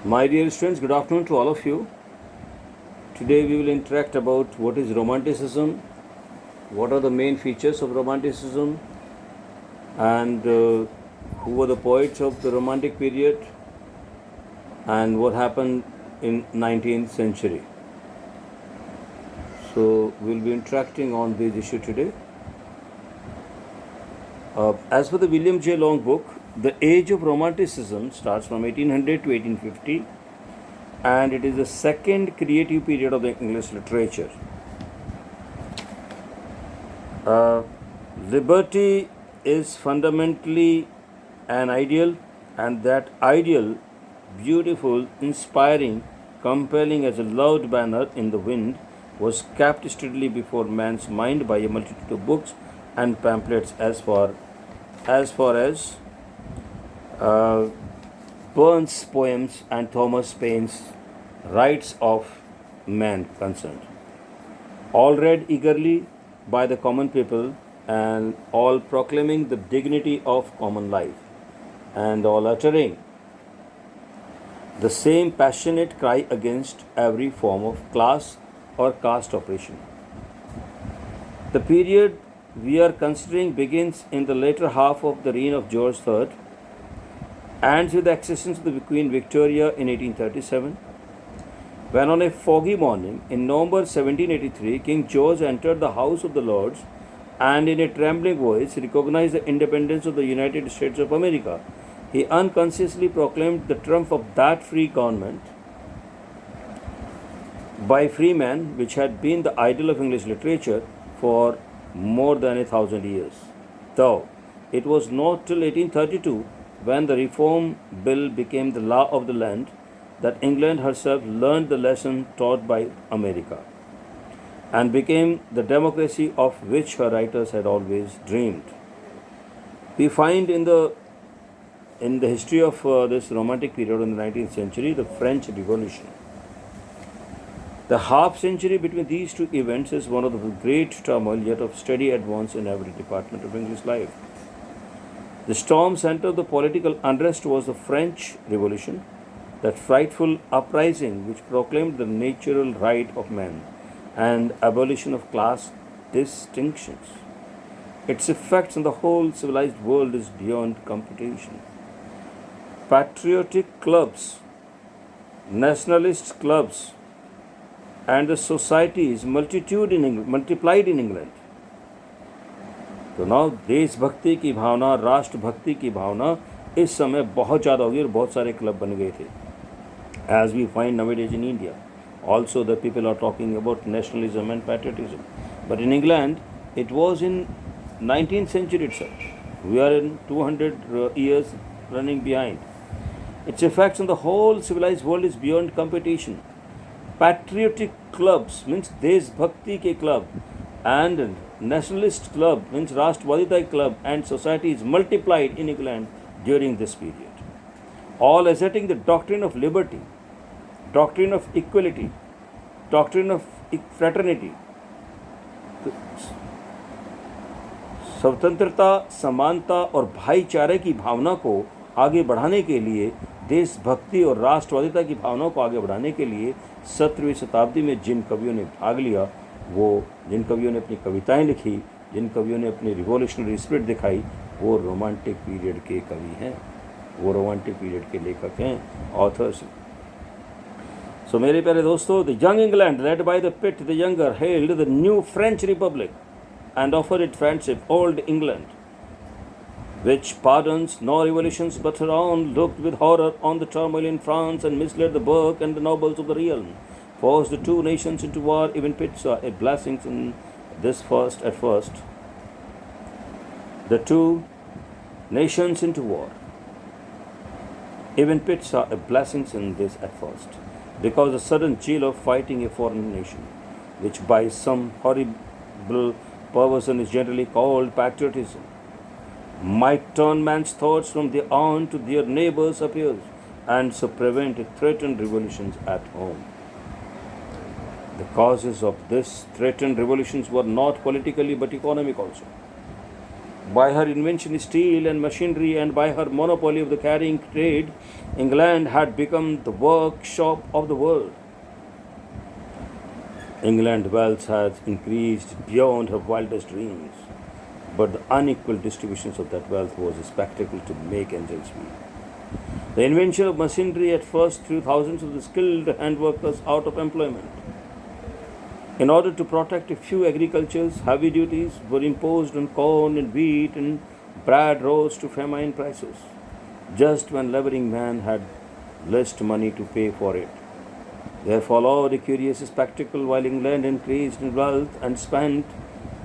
My dear students, good afternoon to all of you. Today we will interact about what is Romanticism, what are the main features of Romanticism, and who were the poets of the Romantic period, and what happened in 19th century. So we'll be interacting on this issue today. As for the William J. Long book, the age of Romanticism starts from 1800 to 1850, and it is the second creative period of the English literature. Liberty is fundamentally an ideal, and that ideal, beautiful, inspiring, compelling as a loud banner in the wind, was kept steadily before man's mind by a multitude of books and pamphlets as far as uh, Burns' poems and Thomas Paine's Rights of Man concerned. All read eagerly by the common people, and all proclaiming the dignity of common life, and all uttering the same passionate cry against every form of class or caste oppression. The period we are considering begins in the later half of the reign of George III, ends with the accession of the Queen Victoria in 1837, when on a foggy morning in November 1783, King George entered the House of the Lords and in a trembling voice recognized the independence of the United States of America. He unconsciously proclaimed the triumph of that free government by free men, which had been the idol of English literature for more than 1,000 years. Though it was not till 1832, when the Reform Bill became the law of the land, that England herself learned the lesson taught by America and became the democracy of which her writers had always dreamed. We find in the history of this Romantic period in the 19th century, the French Revolution. The half century between these two events is one of the great turmoil yet of steady advance in every department of English life. The storm center of the political unrest was the French Revolution, that frightful uprising which proclaimed the natural right of man and abolition of class distinctions. Its effects on the whole civilized world is beyond computation. Patriotic clubs, nationalist clubs, and the societies multiplied in England. तो now देशभक्ति की भावना, राष्ट्रभक्ति की भावना इस समय बहुत ज़्यादा हो गई और बहुत सारे क्लब बन गए थे. As we find nowadays in India, also the people are talking about nationalism and patriotism. But in England, it was in 19th century itself. We are in 200 years running behind. Its effects on the whole civilized world is beyond computation. Patriotic clubs means देशभक्ति के club, and nationalist club means राष्ट्रवादिता club, and societies multiplied in England during this period, all asserting the doctrine of liberty, doctrine of equality, doctrine of fraternity. स्वतंत्रता, समानता और भाईचारे की भावना को आगे बढ़ाने के लिए, देशभक्ति और राष्ट्रवादिता की भावना को आगे बढ़ाने के लिए 17वीं शताब्दी में जिन कवियों ने भाग लिया, वो जिन कवियों ने अपनी कविताएं लिखी, जिन कवियों ने अपनी रिवॉल्यूशनरी स्पिरिट दिखाई, वो रोमांटिक पीरियड के कवि हैं, वो रोमांटिक पीरियड के लेखक हैं, ऑथर्स. सो मेरे प्यारे दोस्तों, the young England led by the Pitt the younger held the new French republic and offered it friendship. Old England, which pardons no revolutions but her own, looked with horror on the turmoil in France and misled the Burke and the nobles of the realm, forced the two nations into war. Even Pitt saw a blessing in this at first. The two nations into war. Even Pitt saw a blessing in this at first, because the sudden chill of fighting a foreign nation, which by some horrible perversion is generally called patriotism, might turn man's thoughts from their own to their neighbors' affairs, and so prevent threatened revolutions at home. The causes of this threatened revolutions were not politically but economic also. By her invention of steel and machinery and by her monopoly of the carrying trade, England had become the workshop of the world. England's wealth has increased beyond her wildest dreams, but the unequal distribution of that wealth was a spectacle to make angels weep. The invention of machinery at first threw thousands of the skilled hand workers out of employment. In order to protect a few agricultures, heavy duties were imposed on corn and wheat, and bread rose to famine prices, just when laboring man had least money to pay for it. There followed a curious spectacle while England increased in wealth and spent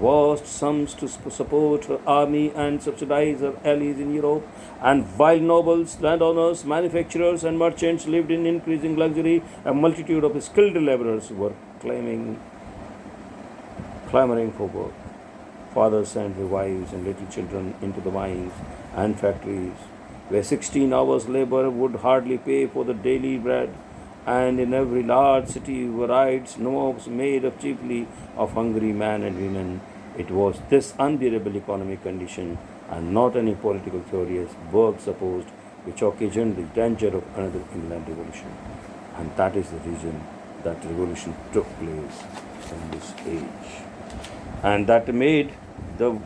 vast sums to support her army and subsidize her allies in Europe, and while nobles, landowners, manufacturers, and merchants lived in increasing luxury, a multitude of skilled laborers were clamoring for work. Fathers sent their wives and little children into the mines and factories, where 16 hours' labor would hardly pay for the daily bread, and in every large city were rides, mobs made up chiefly of hungry men and women. It was this unbearable economic condition, and not any political theory as Burke supposed, which occasioned the danger of another England revolution. And that is the reason that revolution took place in this age. And that made the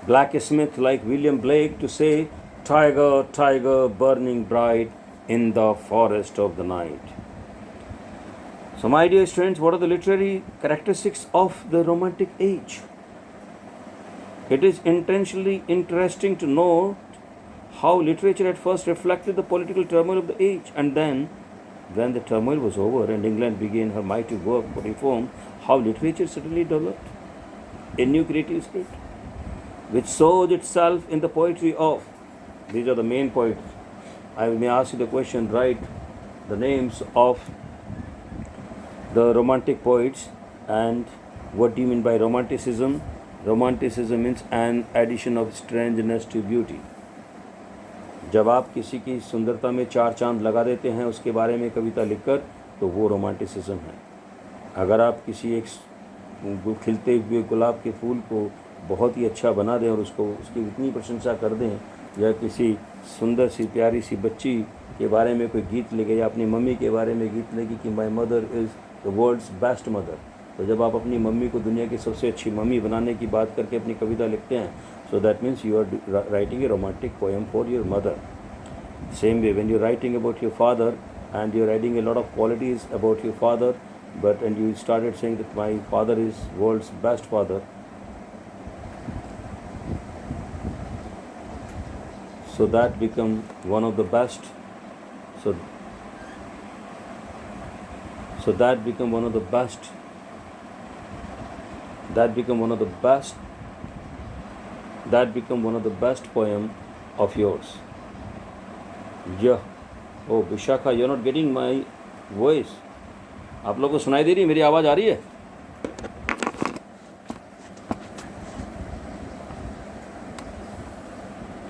blacksmith like William Blake to say, "Tiger, tiger, burning bright in the forest of the night." So my dear students, what are the literary characteristics of the Romantic age? It is intentionally interesting to note how literature at first reflected the political turmoil of the age, and then, when the turmoil was over and England began her mighty work for reform, how literature suddenly developed a new creative spirit, which showed itself in the poetry of, these are the main poets. I may ask you the question, write the names of the Romantic poets, and what do you mean by Romanticism? Romanticism means an addition of strangeness to beauty. जब आप किसी की सुंदरता में चार चांद लगा देते हैं उसके बारे में कविता लिखकर, तो वो रोमांटिसिज्म है. अगर आप किसी एक खिलते हुए गुलाब के फूल को बहुत ही अच्छा बना दें और उसकी इतनी प्रशंसा कर दें, या किसी सुंदर सी प्यारी सी बच्ची के बारे में कोई गीत लिखे, या अपनी मम्मी के बारे में गीत लिखे कि my mother is the world's best mother, तो जब आप अपनी मम्मी को दुनिया की सबसे अच्छी मम्मी बनाने की बात करके अपनी कविता लिखते हैं, so that means you are writing a romantic poem for your mother. Same way, when you're writing about your father and you're adding a lot of qualities about your father, and you started saying that my father is world's best father, so that become one of the best. So that become one of the best. That become one of the best. That become one of the best poem of yours. Yeah. Oh, Vishakha, you're not getting my voice. आप लोगों को सुनाई दे रही है? मेरी आवाज़ आ रही है?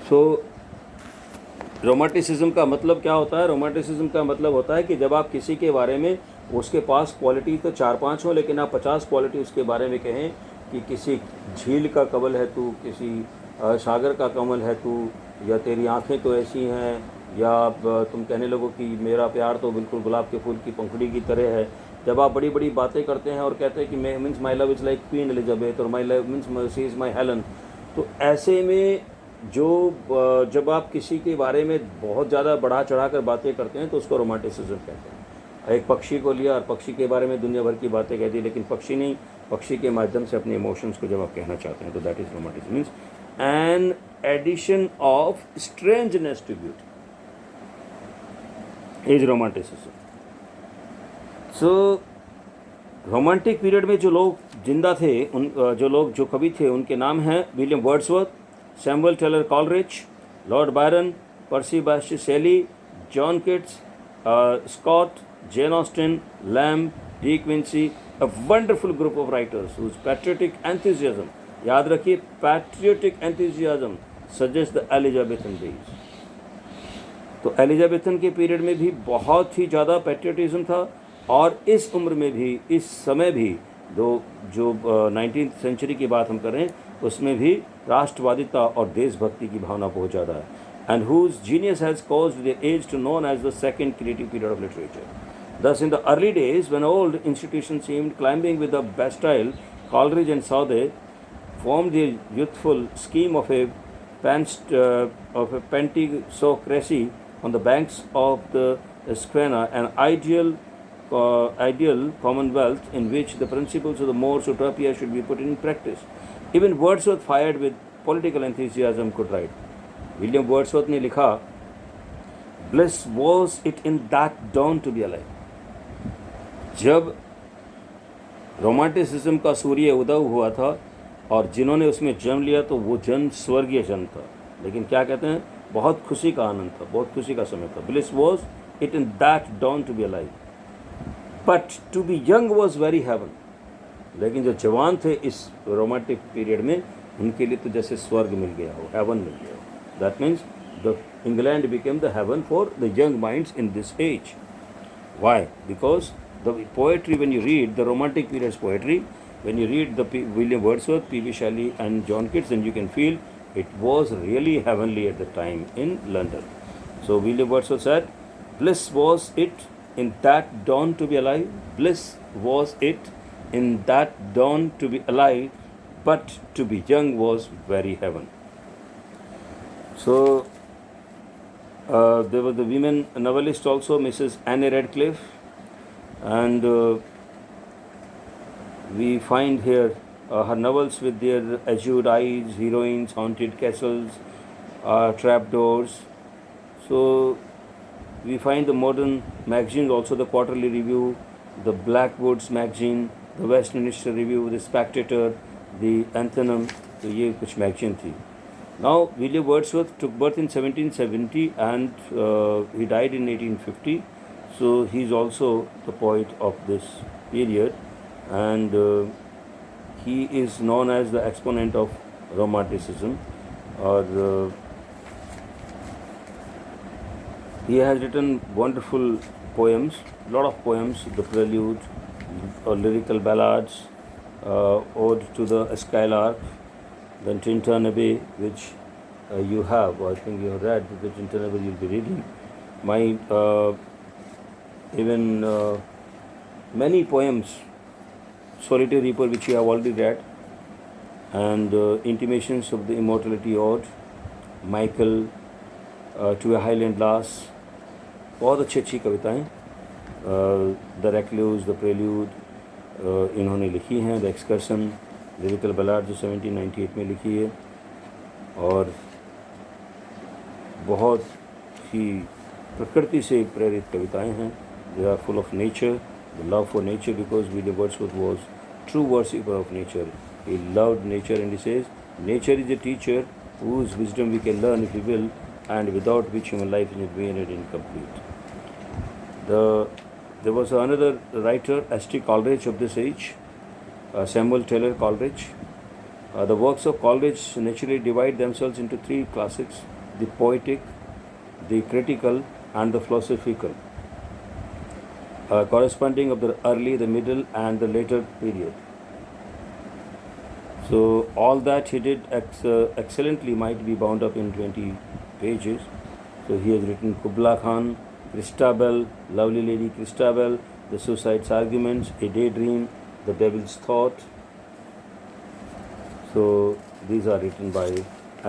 So, रोमांटिसिज्म का मतलब क्या होता है? रोमांटिसिज्म का मतलब होता है कि जब आप किसी के बारे में, उसके पास क्वालिटी तो 4-5 हो, लेकिन आप 50 क्वालिटी उसके बारे में कहें कि किसी झील का कमल है तू, किसी सागर का कमल है तू, या तेरी आंखें तो ऐसी हैं, या तुम कहने लगो कि मेरा प्यार तो बिल्कुल गुलाब के फूल की पंखुड़ी की तरह है. जब आप बड़ी बड़ी बातें करते हैं और कहते हैं कि मैं means my love is like Queen Elizabeth, और my love means she is my Helen, तो ऐसे में जब आप किसी के बारे में बहुत ज़्यादा बढ़ा चढ़ा कर बातें करते हैं तो उसको रोमांटिसिज्म कहते हैं. एक पक्षी को लिया और पक्षी के बारे में दुनिया भर की बातें कह दी, लेकिन पक्षी नहीं, पक्षी के माध्यम से अपने इमोशंस को जब आप कहना चाहते हैं, तो that is romanticism. Means an addition of strangeness to beauty is romanticism. So romantic period में जो लोग जिंदा थे, जो कवि थे, उनके नाम हैं William Wordsworth, Samuel Taylor Coleridge, Lord Byron, Percy Bysshe Shelley, John Keats, Scott, Jane Austen, Lamb, De Quincey, a wonderful group of writers whose patriotic enthusiasm, याद रखिए, patriotic enthusiasm suggests the Elizabethan days. तो Elizabethan के period में भी बहुत ही ज़्यादा patriotism था, और इस उम्र में भी, इस समय भी जो 19th सेंचुरी की बात हम करें उसमें भी राष्ट्रवादिता और देशभक्ति की भावना बहुत ज़्यादा है. And whose genius has caused the age to known as the second creative period of literature. Thus, in the early days, when old institutions seemed climbing with the Bastille, Coleridge and Southey formed the youthful scheme of a pantisocracy on the banks of the Squena, an ideal commonwealth in which the principles of the Morse utopia should be put in practice. Even Wordsworth, fired with political enthusiasm, could write. William Wordsworth ने लिखा, bliss was it in that dawn to be alive. जब romanticism का सूर्य उदय हुआ था और जिन्होंने उसमें जन्म लिया तो वो जन्म स्वर्गीय जन्म था. लेकिन क्या कहते हैं, बहुत खुशी का आनंद था, बहुत खुशी का समय था. Bliss was it in that dawn to be alive, but to be young was very heaven. लेकिन जो जवान थे इस रोमांटिक पीरियड में, उनके लिए तो जैसे स्वर्ग मिल गया हो, हेवन मिल गया हो. That means the England became the heaven for the young minds in this age. Why? Because the poetry, when you read the Romantic period's poetry, when you read the William Wordsworth, P.B. Shelley and John Keats, then you can feel it was really heavenly at the time in London. So William Wordsworth said, bliss was it in that dawn to be alive, bliss was it in that dawn to be alive, but to be young was very heaven. So there was the women novelist also, Mrs. Anne Radcliffe, and we find here her novels with their azure eyes, heroines, haunted castles, trapdoors. So we find the modern magazines also, the Quarterly Review, the Blackwoods magazine, the Westminster Review, the Spectator, the Athenaeum. तो ये कुछ magazine थी. Now, William Wordsworth took birth in 1770 and he died in 1850. So, he is also the poet of this period, and he is known as the exponent of Romanticism. Or he has written wonderful poems, lot of poems, the Prelude, or lyrical ballads, Ode to the Skylark, then Tintern Abbey, which you have, or I think you have read, the Tintern Abbey you'll be reading. My even many poems, Solitary Reaper, which you have already read, and Intimations of the Immortality Ode, Michael, To a Highland Lass, बहुत अच्छी अच्छी कविताएँ, the recluse, the prelude इन्होंने लिखी हैं, the excursion, lyrical बलाड जो 1798 में लिखी है, और बहुत ही प्रकृति से प्रेरित कविताएं हैं. They are full of nature, the love for nature, because William Wordsworth was true worshipper of nature. He loved nature and he says nature is a teacher whose wisdom we can learn if we will, and without which human life is vain and incomplete. There was another writer, S.T. Coleridge, of this age, Samuel Taylor Coleridge. The works of Coleridge naturally divide themselves into three classes: the poetic, the critical, and the philosophical, corresponding of the early, the middle, and the later period. So all that he did excellently might be bound up in 20 pages. So he has written Kubla Khan, Christabel, Lovely Lady Christabel, The Suicide's Arguments, A Daydream, The Devil's Thought. So these are written by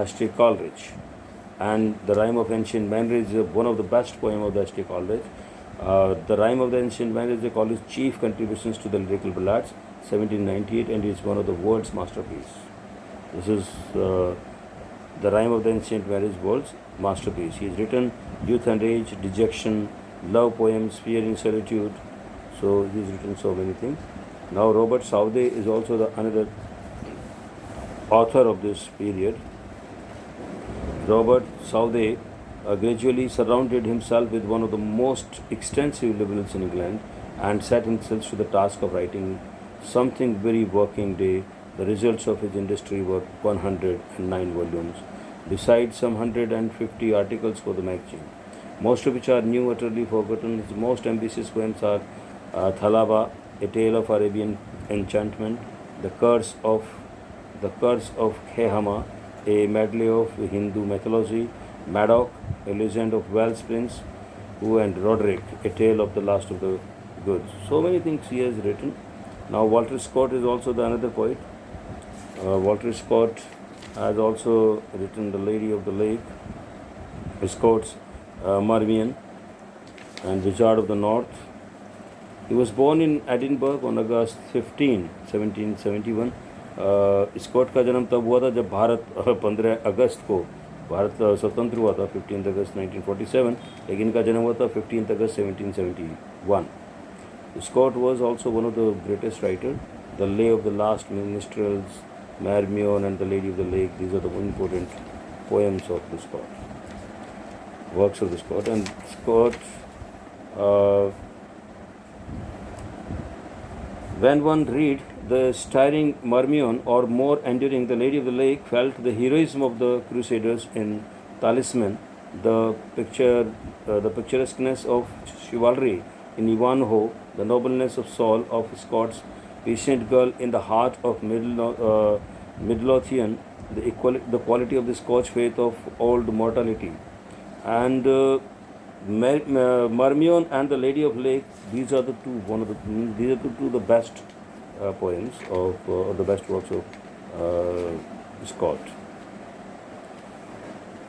S.T. Coleridge. And The Rime of Ancient Marriage is one of the best poems of the S.T. Coleridge. The Rime of the Ancient Marriage is Coleridge's chief contributions to the lyrical ballads, 1798, and is one of the world's masterpiece. This is The Rime of the Ancient Marriage, world's masterpiece. He has written Youth and Age, Dejection, Love Poems, Fear in Solitude. So he has written so many things. Now Robert Southey is also another author of this period. Robert Southey gradually surrounded himself with one of the most extensive liberals in England and set himself to the task of writing something very working day. The results of his industry were 109 volumes, besides some 150 articles for the magazine, most of which are new, utterly forgotten. His most ambitious poems are Thalaba, A Tale of Arabian Enchantment, The Curse of Khehama, a medley of Hindu mythology, Madoc, a legend of Welsh prince, who and Roderick, a tale of the last of the goods. So many things he has written. Now Walter Scott is also the another poet. Walter Scott has also written The Lady of the Lake, Scott's Marmion, and Wizard of the North. He was born in Edinburgh on August 15, 1771. Scott का जन्म तब हुआ था जब भारत 15 अगस्त को भारत स्वतंत्र हुआ था, 15 अगस्त 1947, लेकिन इनका जन्म हुआ था 15 अगस्त 1771. Scott was also one of the greatest writers. The Lay of the Last Minstrels, Marmion, and The Lady of the Lake. These are the important poems of the Scott, works of the Scott. And Scott, when one read the stirring Marmion, or more enduring The Lady of the Lake, felt the heroism of the Crusaders in Talisman, the picturesqueness of chivalry in Ivanhoe, the nobleness of Saul, of Scott's patient girl in the heart of Midlothian, the quality of the Scotch faith of old mortality, and Marmion and The Lady of Lake. These are the two the best poems of the best works of Scott.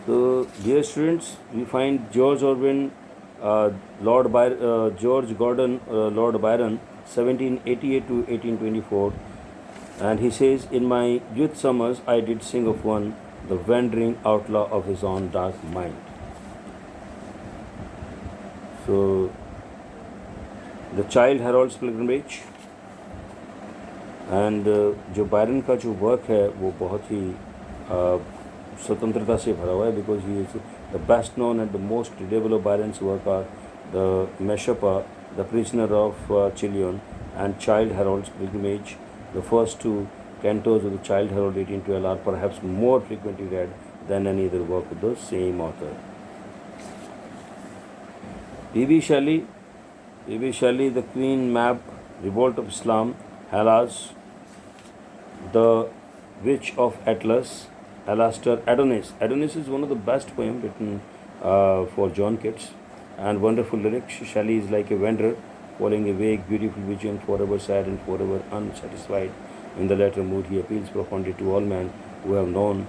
So, dear students, we find George Orwell, George Gordon, Lord Byron, 1788 to 1824, and he says, "In my youth summers I did sing of one, the wandering outlaw of his own dark mind." So, The Child Herald's Pilgrimage, and जो Byron का जो work है वो बहुत ही स्वतंत्रता से भरा हुआ है, because he is the best known and the most readable of Byron's work are the Mazeppa, the Prisoner of Chillon, and Childe Harold's Pilgrimage. The first two cantos of the Child Herald 1812 are perhaps more frequently read than any other work of the same author. P.B. Shelley, The Queen Mab, Revolt of Islam, Hellas, The Witch of Atlas, Alastor, Adonis. Adonis is one of the best poems written for John Keats, and wonderful lyrics. Shelley is like a wanderer, following a vague, beautiful vision, forever sad and forever unsatisfied. In the latter mood, he appeals profoundly to all men who have known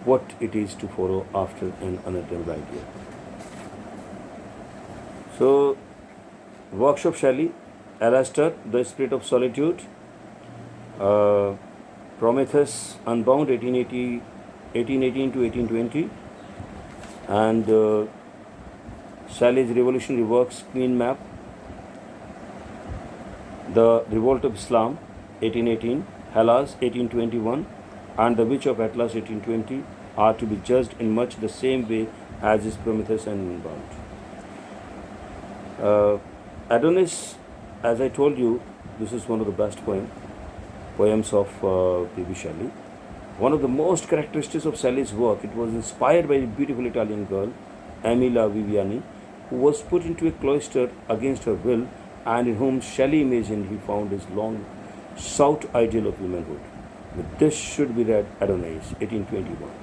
what it is to follow after an unattainable idea. So, works of Shelley: Alastor, The Spirit of Solitude, Prometheus Unbound, 1818 to 1820, and Shelley's revolutionary works: Queen Mab, The Revolt of Islam, 1818, Hellas, 1821, and The Witch of Atlas, 1820, are to be judged in much the same way as is Prometheus and Unbound. Adonis, as I told you, this is one of the best poems of P.B. Shelley. One of the most characteristics of Shelley's work, it was inspired by a beautiful Italian girl, Emila Viviani, who was put into a cloister against her will, and in whom Shelley imagined he found his long sought ideal of womanhood. With this should be read Adonis, 1821.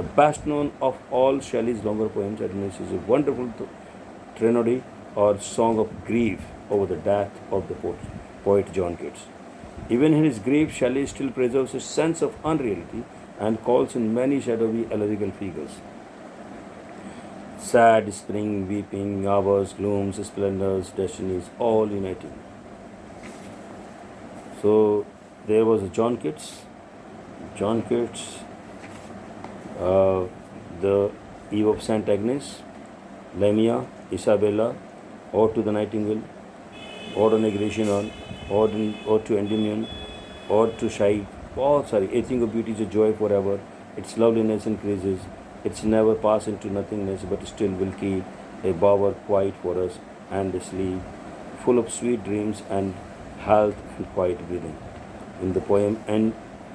The best known of all Shelley's longer poems, Adonis is a wonderful threnody or song of grief over the death of the poet John Keats. Even in his grief, Shelley still preserves a sense of unreality and calls in many shadowy allegorical figures. Sad spring, weeping, hours, glooms, splendors, destinies, all uniting. So there was John Keats, The Eve of St. Agnes, Lamia, Isabella, Ode to the Nightingale, Ode on a Grecian Urn, Ode to Endymion, Ode to Shai. A thing of beauty is a joy forever. Its loveliness increases. It's never pass into nothingness, but still will keep a bower quiet for us endlessly, full of sweet dreams and health and quiet breathing. In the poem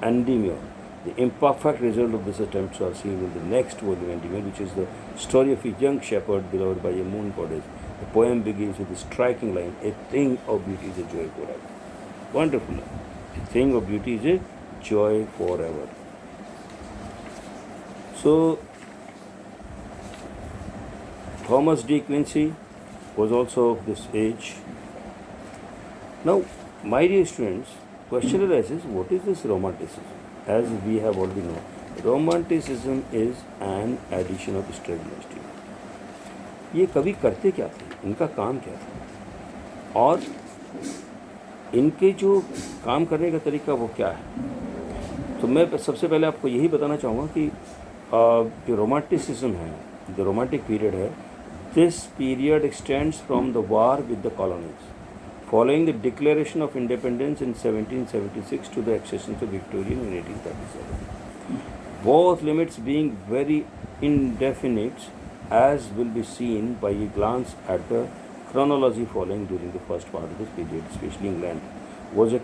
Endymion, the imperfect result of this attempt are seen in the next volume, Endymion, which is the story of a young shepherd beloved by a moon goddess. The poem begins with a striking line: "A thing of beauty is a joy forever." Wonderful. A thing of beauty is a joy forever. So, Thomas D. Quincy was also of this age. Now, my dear students, question arises, what is this romanticism? As we have already known, romanticism is an addition of extraordinary. ये कवि करते क्या थे, इनका काम क्या था, और इनके जो काम करने का तरीका वो क्या है? तो मैं सबसे पहले आपको यही बताना चाहूँगा कि जो रोमांटिसिज्म है, जो रोमांटिक पीरियड है, this period extends from the war with the colonies following the Declaration of Independence in 1776 to the accession of Victoria in 1837. Both limits being very indefinite, as will be seen by a glance at the chronology following during the first part of this period, especially England, was a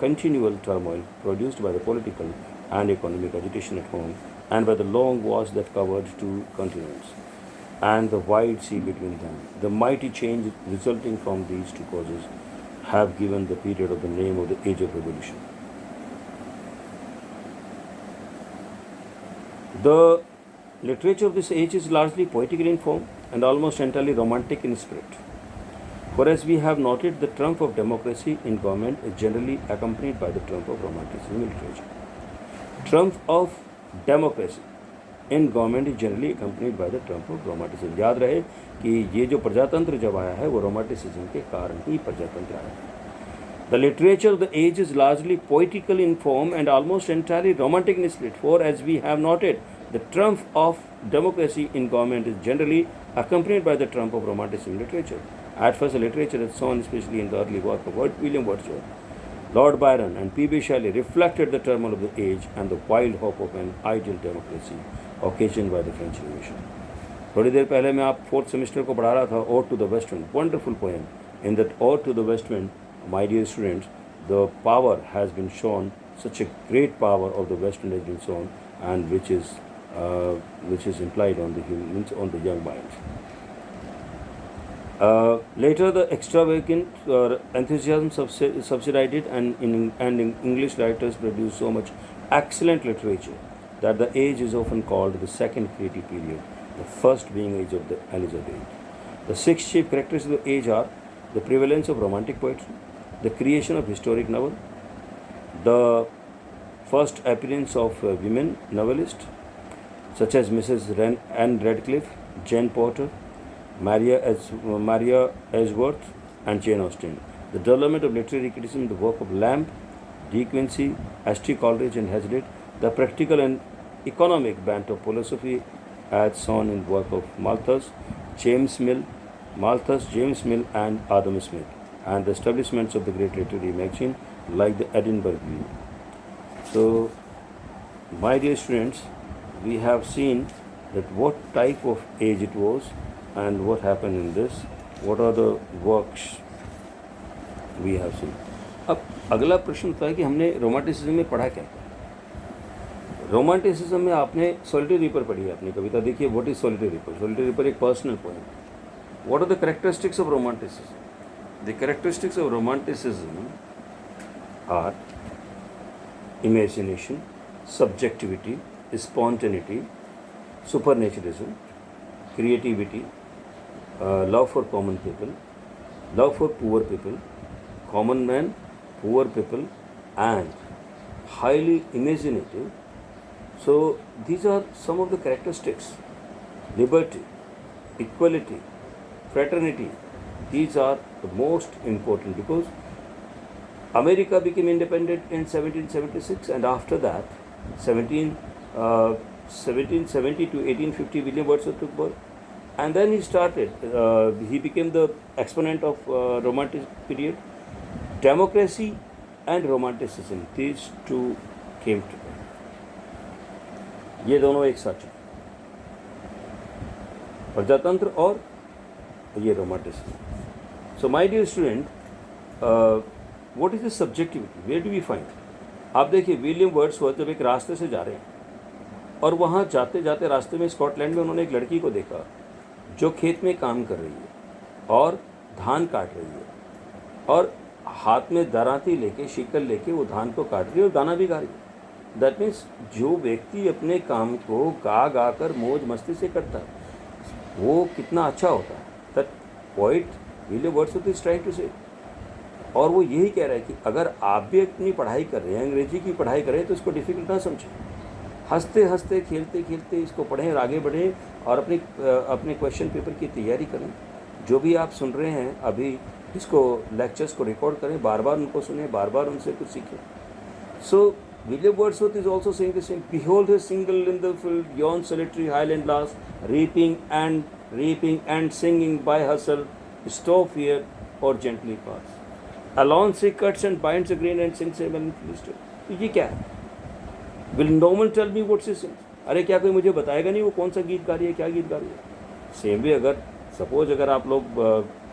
continual turmoil produced by the political and economic agitation at home and by the long wars that covered two continents and the wide sea between them. The mighty change resulting from these two causes have given the period of the name of the Age of Revolution. The literature of this age is largely poetical in form and almost entirely romantic in spirit. For as we have noted, the triumph of democracy in government is generally accompanied by the triumph of romanticism in literature. Triumph of democracy in government is generally accompanied by the triumph of romanticism. याद रहे कि ये जो प्रजातंत्र जब आया है वो रोमांटिसिज्म के कारण ही प्रजातंत्र आया है. The literature of the age is largely poetical in form and almost entirely romantic in spirit. For as we have noted, the triumph of democracy in government is generally accompanied by the triumph of romanticism in literature. At first, the literature is shown, especially in the early work of William Wordsworth, Lord Byron, and P.B. Shelley, reflected the turmoil of the age and the wild hope of an ideal democracy occasioned by the French Revolution. थोड़ी देर पहले मैं आप fourth semester को पढ़ा रहा था, Ode to the West Wind, wonderful poem. In that Ode to the West Wind, my dear students, the power has been shown, such a great power of the West Wind has been shown, and which is implied on the young minds. Later, the extravagant enthusiasm subsided, and English writers produced so much excellent literature that the age is often called the second creative period, the first being age of the Elizabeth. The six chief characteristics of the age are the prevalence of romantic poetry, the creation of historic novel, the first appearance of women novelists such as Mrs. Anne Radcliffe, Jane Porter, Maria Edgeworth, and Jane Austen. The development of literary criticism, the work of Lamb, D. Quincy, S.T. Coleridge, and Hazlitt. The practical and economic bent of philosophy, as shown in the work of Malthus, James Mill, and Adam Smith, and the establishments of the great literary magazine like the Edinburgh Review. So, my dear students, we have seen that what type of age it was and what happened in this, what are the works we have seen. अब अगला प्रश्न होता है कि हमने romanticism में पढ़ा क्या. रोमांटिसिज्म में आपने सॉलिटरी रीपर पढ़ी है अपनी कविता. देखिए, what is Solitary Reaper. Solitary Reaper एक personal poem. What are the characteristics of romanticism. The characteristics of romanticism are imagination, subjectivity, spontaneity, supernaturalism, creativity, love for common people, love for poor people, common man, poor people, and highly imaginative. So these are some of the characteristics. Liberty, equality, fraternity, these are the most important, because America became independent in 1776, and after that 1770 to 1850 William Wordsworth took birth, and then he became the exponent of romantic period. Democracy and romanticism, these two came together. ये दोनों एक साथ चले, प्रजातंत्र और ये romanticism. So my dear student, what is the subjectivity? Where do we find? आप देखिए, विलियम वर्ड्सवर्थ जब एक रास्ते से जा रहे हैं और वहाँ जाते जाते रास्ते में स्कॉटलैंड में उन्होंने एक लड़की को देखा जो खेत में काम कर रही है और धान काट रही है, और हाथ में दराती लेके, शिकल लेके वो धान को काट रही है और गाना भी गा रही है। दैट मीन्स जो व्यक्ति अपने काम को गा गा कर मौज मस्ती से करता है वो कितना अच्छा होता है। That poet William Wordsworth is trying to say, और वो यही कह रहा है कि अगर आप भी अपनी पढ़ाई कर रहे हैं, अंग्रेजी की पढ़ाई कर रहे हैं, तो इसको डिफ़िकल्ट ना समझें। हंसते हंसते खेलते खेलते इसको पढ़ें और आगे बढ़ें और अपने क्वेश्चन पेपर की तैयारी करें। जो भी आप सुन रहे हैं अभी, इसको लेक्चर्स को रिकॉर्ड करें, बार बार उनको सुनें, बार बार उनसे कुछ सीखें। So William Wordsworth is also saying the same, behold his single in the field, yon solitary highland lass, reaping and singing by herself, stop here or gently pass. Alone she cuts and binds the grain and sings a melancholy story. तो ये क्या है? Will no one tell me what she sings? अरे क्या कोई मुझे बताएगा नहीं वो कौन सा गीत गा रही है, क्या गीत गा रही है? सेम भी अगर सपोज अगर आप लोग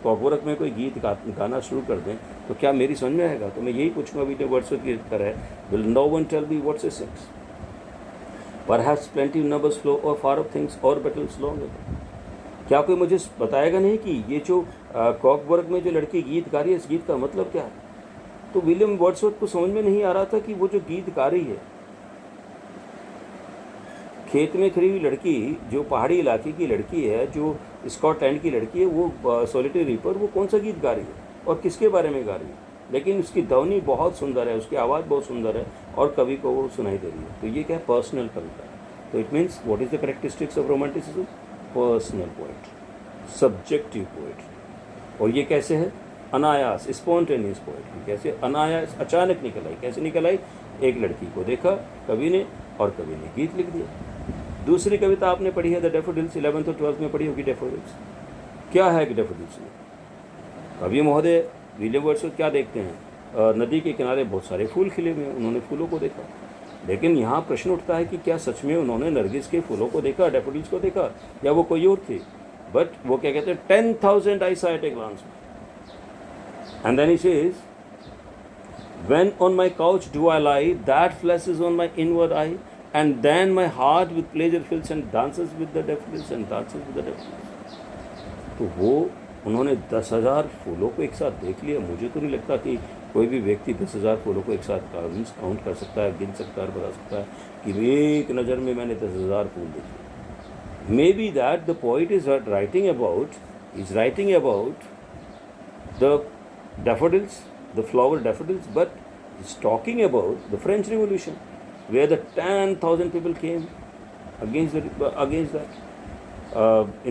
कॉकवरक में कोई गीत गाना शुरू कर दें तो क्या मेरी समझ में आएगा? तो मैं यही पूछूंगा विलियम वर्ड्सवर्थ की तरह, will no one tell me what she sings? Perhaps plaintive numbers flow और फार ऑफ थिंग्स और बैटल्स लॉन्ग अगो। क्या कोई मुझे बताएगा नहीं कि ये जो कॉकबर्ग में जो लड़की गीत गा रही है, इस गीत का मतलब क्या है? तो विलियम वर्ड्सवर्थ को समझ में नहीं आ रहा था कि वो जो गीत गा रही है, खेत में खड़ी हुई लड़की, जो पहाड़ी इलाके की लड़की है, जो स्कॉटलैंड की लड़की है, वो सॉलिटरी रीपर, वो कौन सा गीत गा रही है और किसके बारे में गा रही है? लेकिन उसकी ध्वनि बहुत सुंदर है, उसकी आवाज़ बहुत सुंदर है और कवि को वो सुनाई दे रही है। तो ये क्या है? पर्सनल कविता है। तो it means what is the characteristics of romanticism? Personal poet, subjective poet. और ये कैसे है? अनायास, स्पॉन्टेनियस पोएट्री। कैसे? अनायास, अचानक निकल आई। कैसे निकल आई? एक लड़की को देखा कवि ने और कवि ने गीत लिख दिया। दूसरी कविता आपने पढ़ी है द डैफोडिल्स, 11th और 12th में पढ़ी होगी डैफोडिल्स। क्या है कि डैफोडिल्स में? कवि महोदय विलियम वर्ड्सवर्थ क्या देखते हैं? नदी के किनारे बहुत सारे फूल खिले हुए हैं, उन्होंने फूलों को देखा। लेकिन यहाँ प्रश्न उठता है कि क्या सच में उन्होंने नरगिस के फूलों को देखा, डैफोडिल्स को देखा, या वो कोई और थे? बट वो क्या कहते हैं? 10,000 I saw at a glance. And then he says, when on my couch do I lie, that flashes on my inward eye, and then my heart with pleasure fills and dances with the daffodils and dances with the daffodils. तो वो उन्होंने 10,000 फूलों को एक साथ देख लिया। मुझे तो नहीं लगता कि कोई भी व्यक्ति 10,000 फूलों को एक साथ काउंट कर सकता है, गिन सकता है और बता सकता है कि एक नज़र में मैंने 10,000 फूल देखे। Maybe that the poet is writing about the daffodils, the flower daffodils, but he's talking about the French Revolution, where the 10,000 people came against that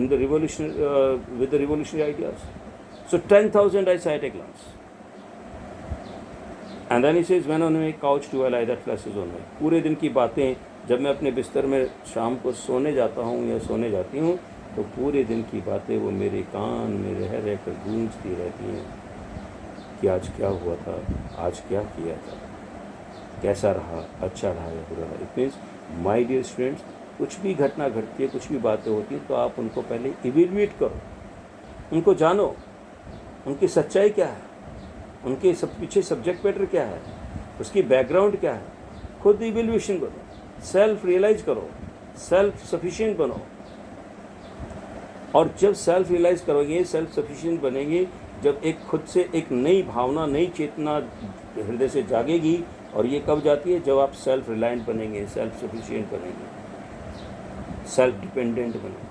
in the revolution with the revolutionary ideas. So 10,000 I saw at a glance. And then he says, when on my couch do I lie, that flashes on me. पूरे दिन की बातें जब मैं अपने बिस्तर में शाम को सोने जाता हूँ या सोने जाती हूँ, तो पूरे दिन की बातें वो मेरे कान में रह रह कर गूंजती रहती हैं कि आज क्या हुआ था, आज क्या किया था, कैसा रहा, अच्छा रहा या बुरा रहा। It means my dear students, कुछ भी घटना घटती है, कुछ भी बातें होती हैं, तो आप उनको पहले इवेल्युएट करो, उनको जानो, उनकी सच्चाई क्या है, उनके सब पीछे सब्जेक्ट मैटर क्या है, उसकी बैकग्राउंड क्या है। खुद इवेल्युएशन करो, सेल्फ रियलाइज करो, सेल्फ सफिशिएंट बनो। और जब सेल्फ रियलाइज करोगे, सेल्फ सफिशिएंट बनेंगे, जब एक खुद से एक नई भावना, नई चेतना हृदय से जागेगी। और ये कब जाती है? जब आप सेल्फ रिलायंट बनेंगे, सेल्फ सफिशिएंट बनेंगे, सेल्फ डिपेंडेंट बनेंगे,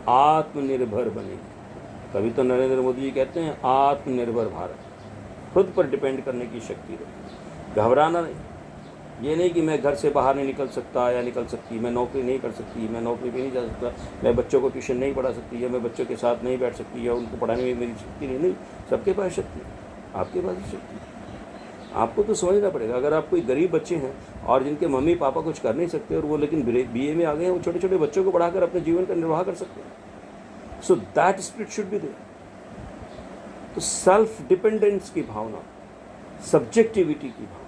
आत्मनिर्भर बनेंगे। तभी तो नरेंद्र मोदी जी कहते हैं आत्मनिर्भर भारत, खुद पर डिपेंड करने की शक्ति रहे। घबराना नहीं, ये नहीं कि मैं घर से बाहर नहीं निकल सकता या निकल सकती, मैं नौकरी नहीं कर सकती, मैं नौकरी पे नहीं जा सकता, मैं बच्चों को ट्यूशन नहीं पढ़ा सकती, या मैं बच्चों के साथ नहीं बैठ सकती, या उनको पढ़ाने में मेरी शक्ति नहीं। सबके पास शक्ति है, आपके पास भी शक्ति है। आपको तो समझना पड़ेगा। अगर आप कोई गरीब बच्चे हैं और जिनके मम्मी पापा कुछ कर नहीं सकते और वो लेकिन BA में आ गए हैं, वो छोटे छोटे बच्चों को पढ़ाकर अपने जीवन का निर्वाह कर सकते हैं। So that spirit should be there. तो सेल्फ डिपेंडेंस की भावना, सब्जेक्टिविटी की भावना।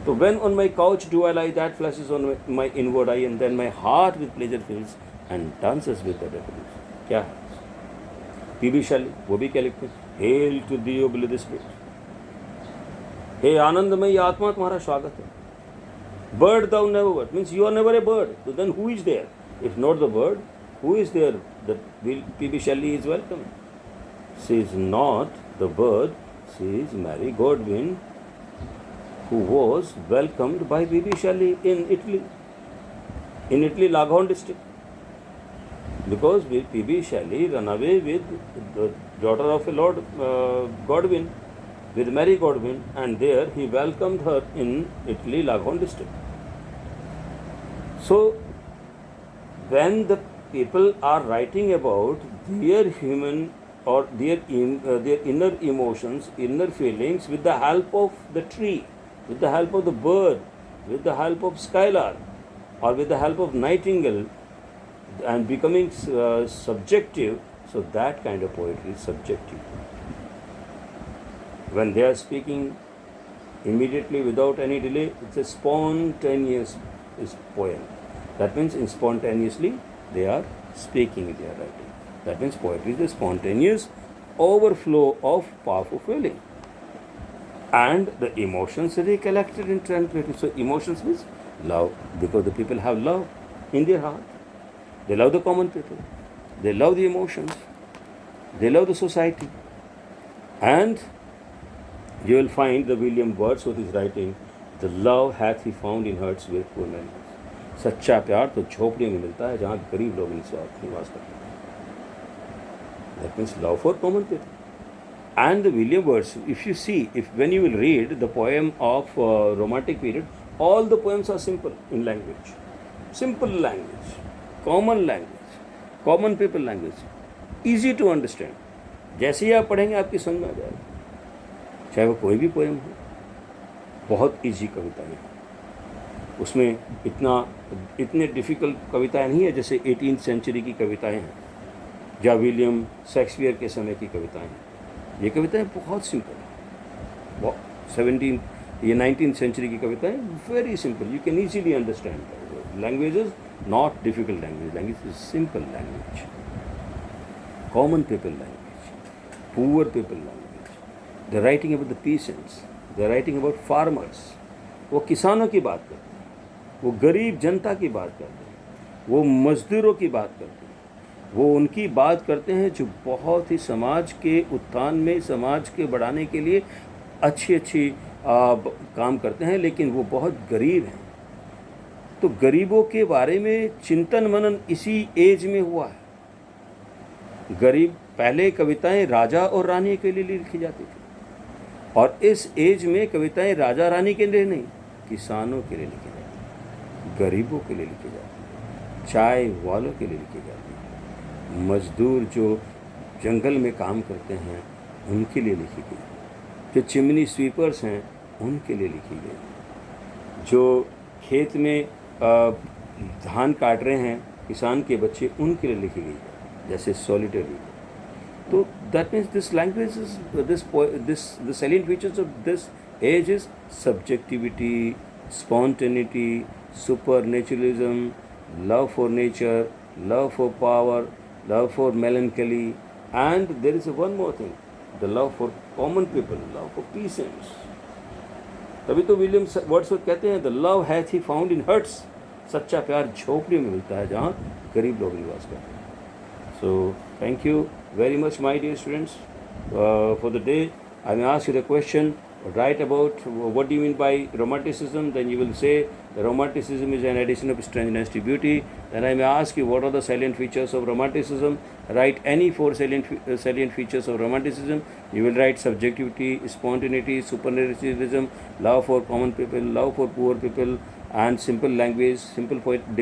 तो when on my couch do I lie, that flashes on my inward eye, and then my heart with pleasure fills and dances with the daffodils. क्या है? PB शैली, वो भी क्या लिखते हैं? Hail to thee, O blessed spirit. हे आनंदमयी आत्मा, तुम्हारा स्वागत है। Bird thou never wert, means you are never a bird. So then who is there? If not the bird, who is there that PB Shelley is welcome? She is not the bird She is Mary Godwin, who was welcomed by P.B. Shelley in Italy, Laghon district. Because P.B. Shelley ran away with the daughter of a Lord Godwin, with Mary Godwin, and there he welcomed her in Italy, Laghon district. So, when the people are writing about their human or their inner emotions, inner feelings, with the help of the tree, with the help of the bird, with the help of skylark, or with the help of nightingale, and becoming subjective, so that kind of poetry is subjective. When they are speaking immediately without any delay, it's a spontaneous poem. That means spontaneously they are speaking, they are writing. That means poetry is a spontaneous overflow of powerful feeling. And the emotions are collected and translated. So emotions means love, because the people have love in their heart. They love the common people. They love the emotions. They love the society. And you will find the William Wordsworth is writing, the love hath he found in hearts where poor men live. सच्चा प्यार तो झोपड़ियों में मिलता है जहाँ गरीब लोग निवास करते हैं. That means love for common people. And the William Wordsworth, if you see, when you will read the poem of Romantic period, all the poems are simple in language. Simple language, common people language, easy to understand. जैसे ही आप पढ़ेंगे आपकी समझ में आ जाएगा, चाहे वो कोई भी पोएम हो. बहुत इजी कविताएं हैं उसमें. इतने डिफ़िकल्ट कविताएं नहीं है जैसे 18th सेंचुरी की कविताएं हैं या विलियम शेक्सपियर के समय की कविताएं हैं. ये कविताएं बहुत सिंपल हैं. 19th सेंचुरी की कविताएं very simple, you can easily understand. Language is not difficult language is simple language, common people language, poor people language. They writing about the peasants, they writing about farmers. वो किसानों की बात करते हैं, वो गरीब जनता की बात करते हैं, वो मजदूरों की बात करते हैं, वो उनकी बात करते हैं जो बहुत ही समाज के उत्थान में, समाज के बढ़ाने के लिए अच्छी काम करते हैं, लेकिन वो बहुत गरीब हैं. तो गरीबों के बारे में चिंतन मनन इसी एज में हुआ है. गरीब पहले कविताएं राजा और रानी के लिए लिखी जाती थी, और इस एज में कविताएं राजा रानी के लिए नहीं, किसानों के लिए लिखी जाती है, गरीबों के लिए लिखी जाती है, चाय वालों के लिए लिखी जाती है, मजदूर जो जंगल में काम करते हैं उनके लिए लिखी गई, जो चिमनी स्वीपर्स हैं उनके लिए लिखी गई, जो खेत में धान काट रहे हैं किसान के बच्चे उनके लिए लिखी गई, जैसे solitary. So that means this language is the salient features of this age is subjectivity, spontaneity, supernaturalism, love for nature, love for power, love for melancholy, and there is one more thing, the love for common people, love for peasants. तभी तो William Wordsworth कहते हैं, the love hath he found in hearts. सच्चा प्यार झोपड़ियों में मिलता है जहाँ गरीब लोग निवास करते हैं. So thank you very much, my dear students, for the day. I may ask you the question, write about what do you mean by romanticism. Then you will say the romanticism is an addition of strangeness to beauty. Then I may ask you what are the salient features of romanticism. Write any four salient features of romanticism. You will write subjectivity, spontaneity, supernaturalism, love for common people, love for poor people, and simple language, simple poetic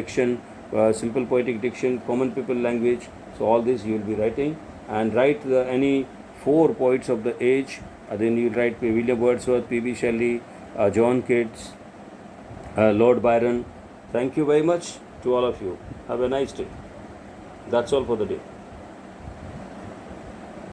diction, common people language. So all this you will be writing, and write any four poets of the age. Then you will write William Wordsworth, P.B. Shelley, John Keats, Lord Byron. Thank you very much to all of you. Have a nice day. That's all for the day.